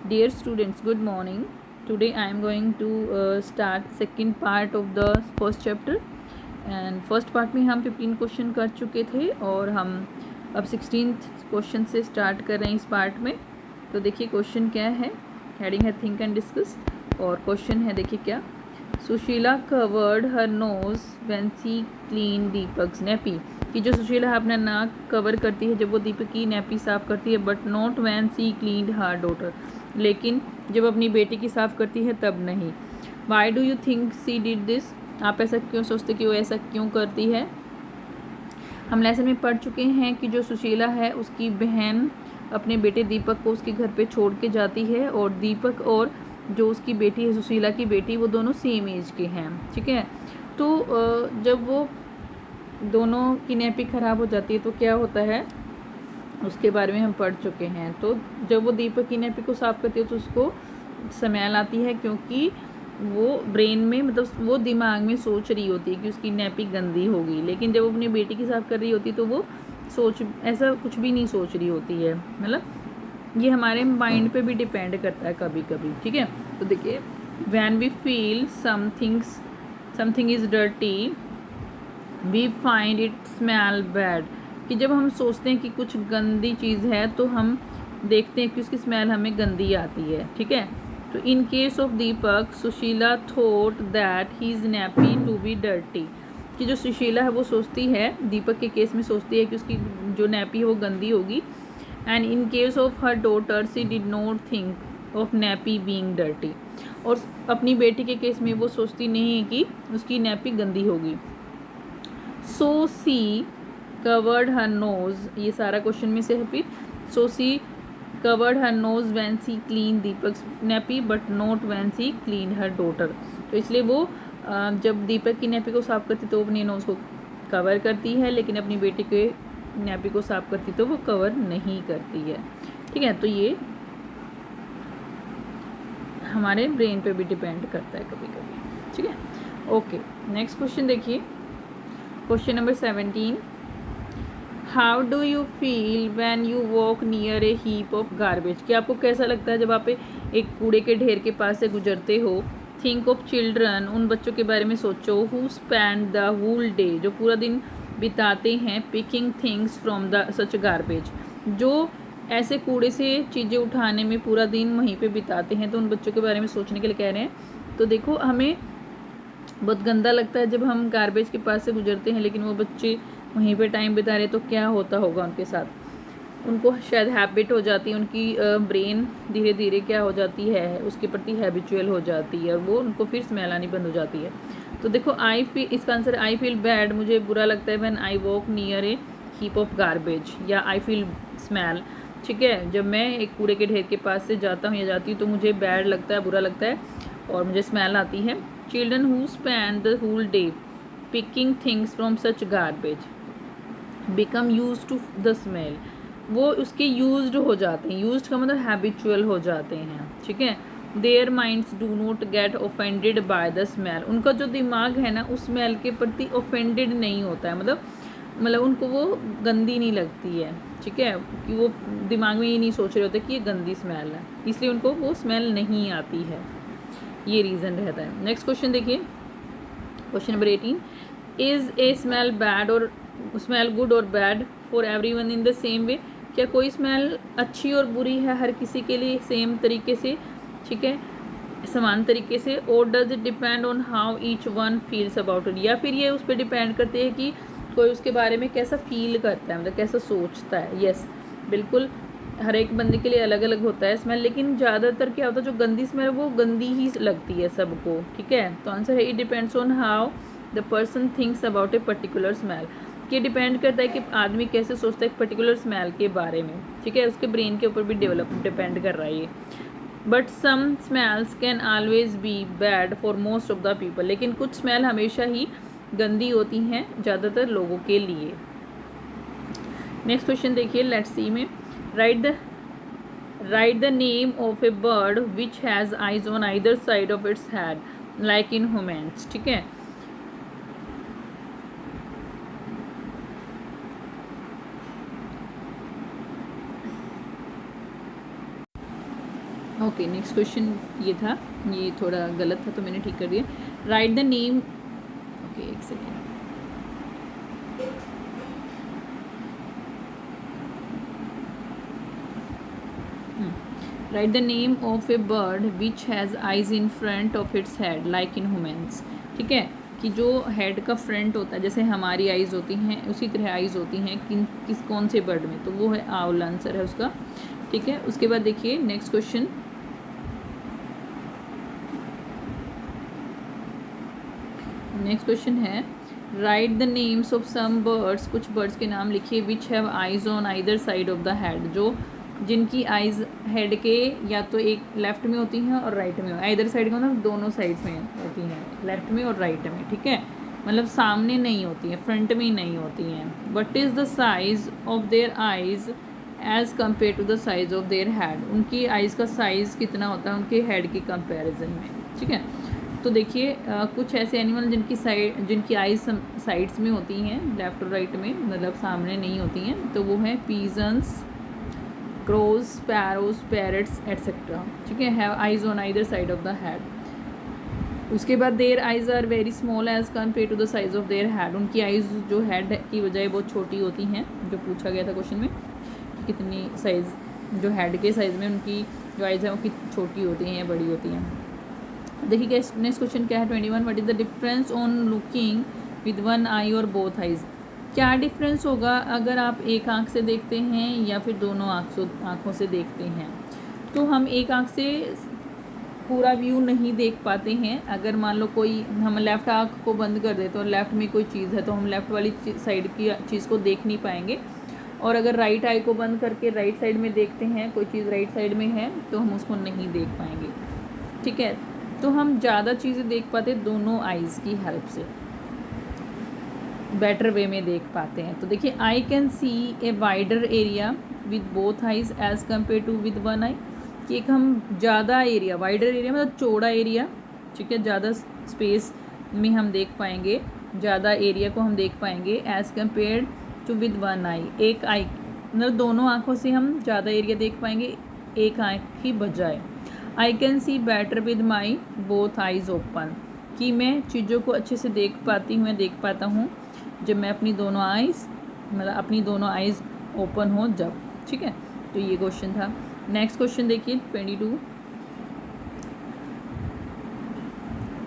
Dear students, good morning. Today I am going to start second part of the first chapter. And first part में हम 15 question कर चुके थे और हम अब 16th क्वेश्चन से स्टार्ट कर रहे हैं इस पार्ट में. तो देखिए क्वेश्चन क्या है. हेडिंग है थिंक एंड डिस्कस और क्वेश्चन है देखिए क्या. Sushila covered her nose when she clean Deepak's nappy. कि जो सुशीला अपना नाक कवर करती है जब वो दीपक की नैपी साफ़ करती है. But not when she cleaned her daughter. लेकिन जब अपनी बेटी की साफ़ करती है तब नहीं. Why do you think she did this. आप ऐसा क्यों सोचते कि वो ऐसा क्यों करती है. हम लेसन में पढ़ चुके हैं कि जो सुशीला है उसकी बहन अपने बेटे दीपक को उसके घर पे छोड़ के जाती है और दीपक और जो उसकी बेटी है सुशीला की बेटी वो दोनों सेम एज के हैं. ठीक है. तो जब वो दोनों की नैपी ख़राब हो जाती है तो क्या होता है उसके बारे में हम पढ़ चुके हैं. तो जब वो दीपक की नैपी को साफ़ करती है तो उसको स्मेल आती है क्योंकि वो ब्रेन में मतलब वो दिमाग में सोच रही होती है कि उसकी नैपी गंदी होगी. लेकिन जब वो अपनी बेटी की साफ़ कर रही होती है तो वो ऐसा कुछ भी नहीं सोच रही होती है. मतलब ये हमारे माइंड पे भी डिपेंड करता है कभी कभी. ठीक है. तो देखिए when we feel something is dirty we find it smell bad. कि जब हम सोचते हैं कि कुछ गंदी चीज़ है तो हम देखते हैं कि उसकी स्मेल हमें गंदी आती है. ठीक है. तो in case of Deepak Sushila thought that he is nappy to be dirty. कि जो सुशीला है वो सोचती है दीपक के केस में सोचती है कि उसकी जो नैपी है वो गंदी होगी. And in case of her daughter she did not think of nappy being dirty. और अपनी बेटी के केस में वो सोचती नहीं है कि उसकी नैपी गंदी होगी. So she covered her nose. ये सारा क्वेश्चन में से है. फिर so she covered her nose when she clean Deepak nappy but not when she clean her daughter. तो इसलिए वो जब दीपक की नैपी को साफ़ करती तो अपनी नोज़ को कवर करती है लेकिन अपनी बेटी के नैपी को साफ़ करती तो वो कवर नहीं करती है. ठीक है. तो ये हमारे ब्रेन पे भी डिपेंड करता है कभी कभी. ठीक है. ओके. नेक्स्ट क्वेश्चन देखिए. Question number 17. How do you feel when you walk near A heap of garbage. कि आपको कैसा लगता है जब आप एक कूड़े के ढेर के पास से गुजरते हो. Think of children. उन बच्चों के बारे में सोचो who spend the whole day. जो पूरा दिन बिताते हैं picking things from the such garbage. जो ऐसे कूड़े से चीज़ें उठाने में पूरा दिन वहीं पे बिताते हैं. तो उन बच्चों के बारे में सोचने के लिए कह रहे हैं. तो देखो हमें बहुत गंदा लगता है जब हम गार्बेज के पास से गुजरते हैं लेकिन वो बच्चे वहीं पे टाइम बिता रहे तो क्या होता होगा उनके साथ. उनको शायद हैबिट हो जाती है. उनकी ब्रेन धीरे धीरे क्या हो जाती है उसके प्रति हैबिचुअल हो जाती है और वो उनको फिर स्मेल आनी बंद हो जाती है. तो देखो आई फील इसका आंसर आई फील बैड. मुझे बुरा लगता है when I walk near A heap of garbage या आई फील स्मेल. ठीक है. जब मैं एक कूड़े के ढेर के पास से जाता हूँ या जाती हूँ तो मुझे बैड लगता है बुरा लगता है और मुझे स्मेल आती है. Children who spend the whole day picking things from such garbage become use to the smell. वो उसके यूज्ड हो जाते हैं. यूज्ड का मतलब हैबिचुअल हो जाते हैं. ठीक है. Their minds do not get offended by the smell. उनका जो दिमाग है ना उस स्मेल के प्रति ऑफेंडेड नहीं होता है. मतलब उनको वो गंदी नहीं लगती है. ठीक है. कि वो दिमाग में ये नहीं सोच रहे होते कि ये गंदी स्मेल है इसलिए उनको वो स्मेल नहीं आती है. ये रीज़न रहता है. नेक्स्ट क्वेश्चन देखिए. Question number 18. Is a smell bad और स्मेल गुड और bad for everyone in the same way. क्या कोई स्मेल अच्छी और बुरी है हर किसी के लिए सेम तरीके से. ठीक है. समान तरीके से. और does it depend on how each one feels about it. या फिर ये उस पर डिपेंड करते हैं कि कोई उसके बारे में कैसा फील करता है मतलब कैसा सोचता है. यस बिल्कुल हर एक बंदे के लिए अलग अलग होता है स्मेल. लेकिन ज़्यादातर क्या होता है जो गंदी स्मेल वो गंदी ही लगती है सबको. ठीक है. तो आंसर है it depends on how the person thinks about a particular smell. कि डिपेंड करता है कि आदमी कैसे सोचता है एक पर्टिकुलर स्मेल के बारे में. ठीक है. उसके ब्रेन के ऊपर भी डिपेंड कर रहा है ये. But some smells can always be bad for most of the people. लेकिन कुछ स्मेल हमेशा ही गंदी होती हैं ज़्यादातर लोगों के लिए. नेक्स्ट क्वेश्चन देखिए. लेट्स सी में write the name of a bird which has eyes on either side of its head like in humans. ठीक है. ओके, नेक्स्ट क्वेश्चन ये था, ये थोड़ा गलत था तो मैंने ठीक कर दिया। राइट द नेम, ओके एक second, right the name of A bird which has eyes in front of its head like in humans. ठीक है, कि जो हेड का फ्रंट होता है जैसे हमारी आइज़ होती हैं उसी तरह आइज़ होती हैं किस कौन से बर्ड में, तो वो है आउल, आंसर है उसका। ठीक है, उसके बाद देखिए नेक्स्ट क्वेश्चन, नेक्स्ट क्वेश्चन है write the names of some birds, कुछ बर्ड्स के नाम लिखिए which have eyes on either side of the head, जो जिनकी आइज़ हेड के या तो एक लेफ्ट में होती हैं और राइट में, आइदर साइड का मतलब दोनों साइड्स में होती हैं, लेफ्ट में और राइट में। ठीक है, मतलब सामने नहीं होती हैं, फ्रंट में नहीं होती हैं। What is the size of their eyes as compare to the size of their head, उनकी आइज़ का साइज़ कितना होता है उनके हेड के कंपैरिजन में। ठीक है, तो देखिए कुछ ऐसे एनिमल जिनकी आइज़ साइड्स में होती हैं, लेफ्ट और राइट में, मतलब सामने नहीं होती हैं, तो वो है pigeons, crows, sparrows, parrots etcetera. ठीक है, have eyes on either side of the head. उसके बाद their eyes are very small as compare to the size of their head, उनकी आइज़ जो हेड की बजाय बहुत छोटी होती हैं, जो पूछा गया था क्वेश्चन में, कितनी साइज़ जो हेड के साइज़ में उनकी जो आइज़ है वो कितनी छोटी होती हैं या बड़ी होती हैं। देखिए नेक्स्ट क्वेश्चन क्या है 21, what is the difference on looking with one eye और बोथ आइज़। क्या डिफरेंस होगा अगर आप एक आँख से देखते हैं या फिर दोनों आँखों से देखते हैं। तो हम एक आँख से पूरा व्यू नहीं देख पाते हैं। अगर मान लो कोई हम लेफ़्ट आँख को बंद कर देते हैं और लेफ़्ट में कोई चीज़ है तो हम लेफ़्ट वाली साइड की चीज़ को देख नहीं पाएंगे, और अगर राइट आई को बंद करके राइट साइड में देखते हैं कोई चीज़ राइट साइड में है तो हम उसको नहीं देख पाएंगे। ठीक है, तो हम ज़्यादा चीज़ें देख पाते दोनों आइज़ की हेल्प से, बेटर वे में देख पाते हैं। तो देखिए I can see a wider area with both eyes as compare to with one eye, कि एक हम ज़्यादा एरिया, वाइडर एरिया मतलब चौड़ा एरिया, ठीक है, ज़्यादा स्पेस में हम देख पाएंगे, ज़्यादा एरिया को हम देख पाएंगे as compare to with one eye, एक आई मतलब दोनों आँखों से हम ज़्यादा एरिया देख पाएंगे एक आँख की बजाय। आई can C better with my both eyes open, कि मैं चीज़ों को अच्छे से देख पाता हूँ जब मैं अपनी दोनों आइज़ मतलब अपनी दोनों आइज़ ओपन हो जब। ठीक है, तो ये क्वेश्चन था। नेक्स्ट क्वेश्चन देखिए 22,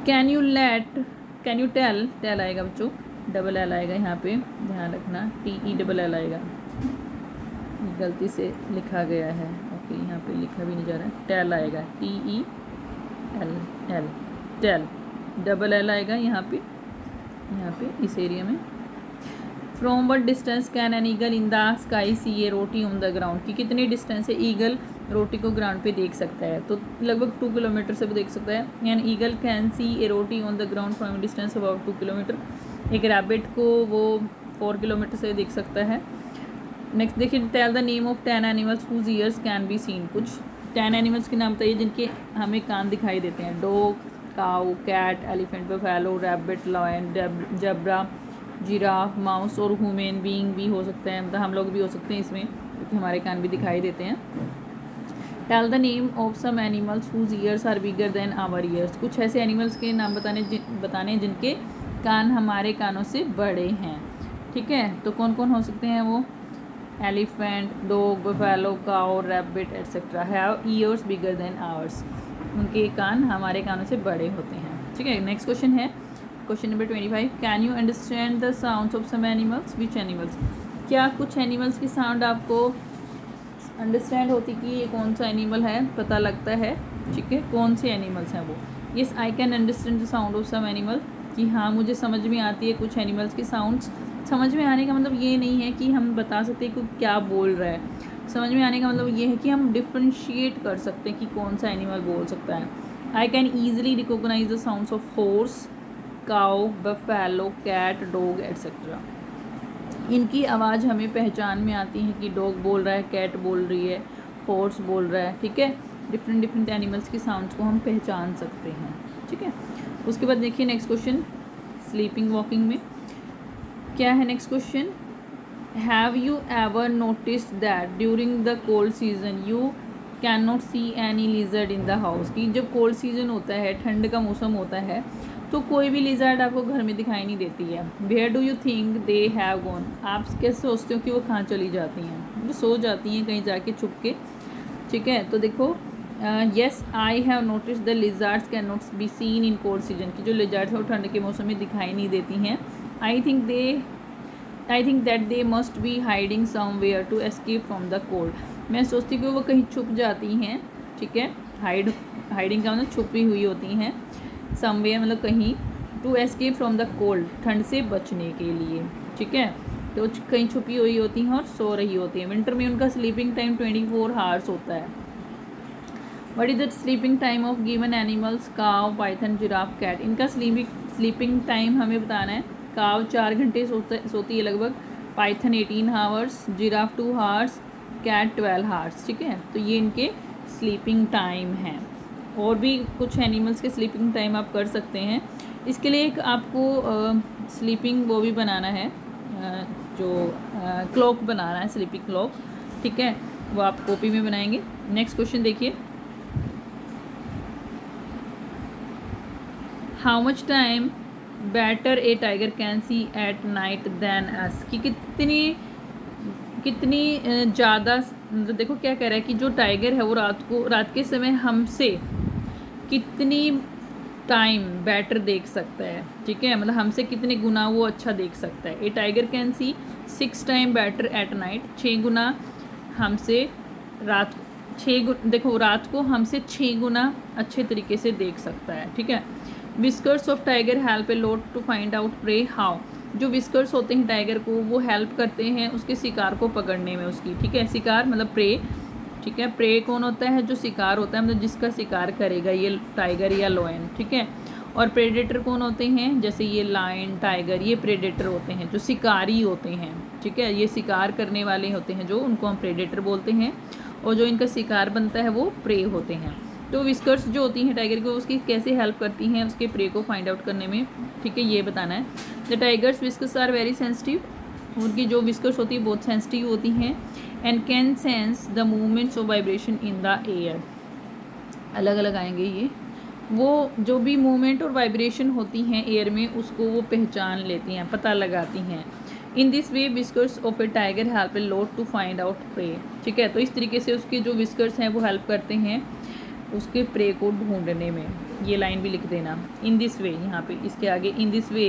कैन यू टेल, टेल आएगा बच्चों, डबल एल आएगा यहाँ पे, ध्यान रखना, TE डबल एल आएगा, गलती से लिखा गया है। ओके, यहाँ पे लिखा भी नहीं जा रहा है, टेल आएगा, TEL, टेल, डबल एल आएगा यहाँ पे इस एरिया में। From what distance can an eagle in the sky see a roti on the ground, कि कितनी डिस्टेंस से ईगल रोटी को ग्राउंड पे देख सकता है, तो लगभग 2 किलोमीटर से वो देख सकता है। An eagle can see a roti on the ground from distance about 2 kilometre, एक रैबिट को वो 4 किलोमीटर से देख सकता है। नेक्स्ट देखिए, tell the name of 10 animals whose ears can be seen, कुछ 10 एनिमल्स के नाम बताइए जिनके हमें कान दिखाई देते हैं। Dog, cow, cat, elephant, buffalo, rabbit, lion, zebra, giraffe, mouse और ह्यूमन बीइंग भी हो सकते हैं, मतलब हम लोग भी हो सकते हैं इसमें, क्योंकि हमारे कान भी दिखाई देते हैं। Tell the name of some animals whose ears are bigger than our ears, कुछ ऐसे एनिमल्स के नाम बताने जिनके कान हमारे कानों से बड़े हैं। ठीक है, तो कौन कौन हो सकते हैं वो, elephant, dog, buffalo, cow, rabbit etcetera have years bigger than hours, उनके कान हमारे कानों से बड़े होते हैं। ठीक है, नेक्स्ट क्वेश्चन है question number 25, can you understand the sounds of some animals, which animals, क्या कुछ एनिमल्स की साउंड आपको अंडरस्टैंड होती कि ये कौन सा एनिमल है, पता लगता है। ठीक है, कौन से एनिमल्स हैं वो। Yes, I can understand the sound of some animal, कि हाँ मुझे समझ में आती है कुछ एनिमल्स की साउंड्स। समझ में आने का मतलब ये नहीं है कि हम बता सकते हैं कि क्या बोल रहा है, समझ में आने का मतलब ये है कि हम डिफ्रेंशिएट कर सकते हैं कि कौन सा एनिमल बोल सकता है। I can easily recognise the sounds of horse, cow, buffalo, cat, dog etcetera, इनकी आवाज़ हमें पहचान में आती है कि डॉग बोल रहा है, कैट बोल रही है, हॉर्स बोल रहा है। ठीक है, डिफरेंट एनिमल्स की साउंड्स को हम पहचान सकते हैं। ठीक है, उसके बाद देखिए नेक्स्ट क्वेश्चन, स्लीपिंग वॉकिंग में क्या है next question, have you ever notice that during the cold season you can not see any lizard in the house, कि जब कोल्ड सीजन होता है, ठंड का मौसम होता है, तो कोई भी लिजर्ड आपको घर में दिखाई नहीं देती है। Where do you think they have gone, आप कैसे सोचते हो कि वो कहाँ चली जाती हैं? वो सो जाती हैं कहीं जाके छुप के, ठीक है। तो देखो yes I have notice the lizards can not be seen in cold season, की जो लिजर्ड्स है वो ठंड के मौसम में दिखाई नहीं देती हैं। I think that they must be hiding somewhere to escape from the cold, मैं सोचती हूँ कि वो कहीं छुप जाती हैं, ठीक है। हाइडिंग का मतलब छुपी हुई होती हैं, समवेयर मतलब कहीं, to escape from the cold ठंड से बचने के लिए, ठीक है। तो कहीं छुपी हुई होती हैं और सो रही होती हैं। विंटर में उनका स्लीपिंग टाइम 24 आवर्स होता है। What is the sleeping time of given animals, cow, python, giraffe, cat, इनका स्लीपिंग टाइम हमें बताना है। काव 4 घंटे सोती है लगभग, python 18 hours, giraffe 2 hours, cat 12 hours, ठीक है। तो ये इनके स्लीपिंग टाइम हैं। और भी कुछ एनिमल्स के स्लीपिंग टाइम आप कर सकते हैं। इसके लिए एक आपको स्लीपिंग वो भी बनाना है, जो क्लॉक बनाना है, स्लीपिंग क्लॉक, ठीक है, वो आप कॉपी में बनाएंगे। नेक्स्ट क्वेश्चन देखिए, how much time better A tiger can C at night than us, कि कितनी ज़्यादा, मतलब देखो क्या कह रहा है कि जो टाइगर है वो रात के समय हमसे कितनी टाइम बेटर देख सकता है, ठीक है, मतलब हमसे कितने गुना वो अच्छा देख सकता है। A tiger can see 6 time better at night, 6 गुना हमसे रात, देखो रात को हमसे 6 गुना अच्छे तरीके से देख सकता है, ठीक है। Whiskers of tiger help a lot to find out prey how, जो विस्कर्स होते हैं टाइगर को वो हेल्प करते हैं उसके शिकार को पकड़ने में उसकी, ठीक है। शिकार मतलब प्रे, ठीक है। प्रे कौन होता है? जो शिकार होता है, मतलब जिसका शिकार करेगा, ये टाइगर या लायन, ठीक है। और प्रेडेटर कौन होते हैं? जैसे ये लायन, टाइगर, ये प्रेडेटर होते हैं, जो शिकारी होते हैं, ठीक है। ये शिकार करने वाले होते हैं जो, उनको हम प्रेडेटर बोलते हैं। और जो इनका शिकार बनता है वो प्रे होते हैं। तो विस्कर्स जो होती हैं टाइगर को, उसकी कैसे हेल्प करती हैं उसके प्रे को फाइंड आउट करने में, ठीक है, ये बताना है। The tiger's whiskers are very sensitive, उनकी जो विस्कर्स होती है बहुत सेंसिटिव होती हैं। And can sense the movements of vibration in the air, अलग अलग आएंगे ये, वो जो भी मूवमेंट और वाइब्रेशन होती हैं एयर में उसको वो पहचान लेती हैं, पता लगाती हैं। In this way whiskers of a tiger help a lot to find out prey, ठीक है। तो इस तरीके से उसके जो विस्कर्स हैं वो हेल्प करते हैं उसके प्रे को ढूंढने में। ये लाइन भी लिख देना, इन दिस वे, यहाँ पे इसके आगे इन दिस वे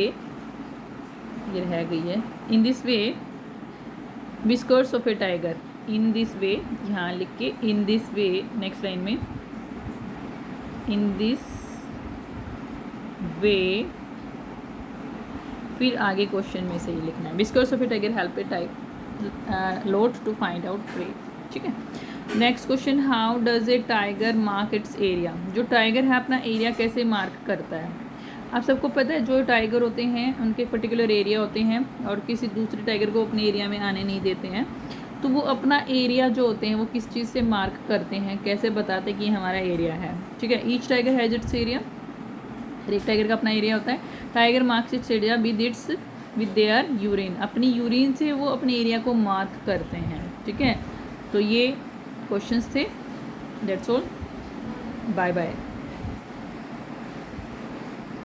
ये रह गई है, इन this way whiskers of a tiger, in this वे यहाँ लिख के, इन दिस वे नेक्स्ट लाइन में, इन दिस वे, फिर आगे क्वेश्चन में से ही लिखना है। Whiskers of a tiger help a lot to find out prey, ठीक है। Next question, how does a tiger mark its area, जो टाइगर है अपना एरिया कैसे मार्क करता है? आप सबको पता है जो टाइगर होते हैं उनके पर्टिकुलर एरिया होते हैं और किसी दूसरे टाइगर को अपने एरिया में आने नहीं देते हैं। तो वो अपना एरिया जो होते हैं वो किस चीज़ से मार्क करते हैं, कैसे बताते हैं कि हमारा एरिया है, ठीक है। Each tiger has its area, हर एक टाइगर का अपना एरिया होता है। Tiger marks its area with their urine, अपनी यूरिन से वो अपने एरिया को मार्क करते हैं, ठीक है। तो ये क्वेश्चंस थे, दैट्स ऑल, बाय बाय।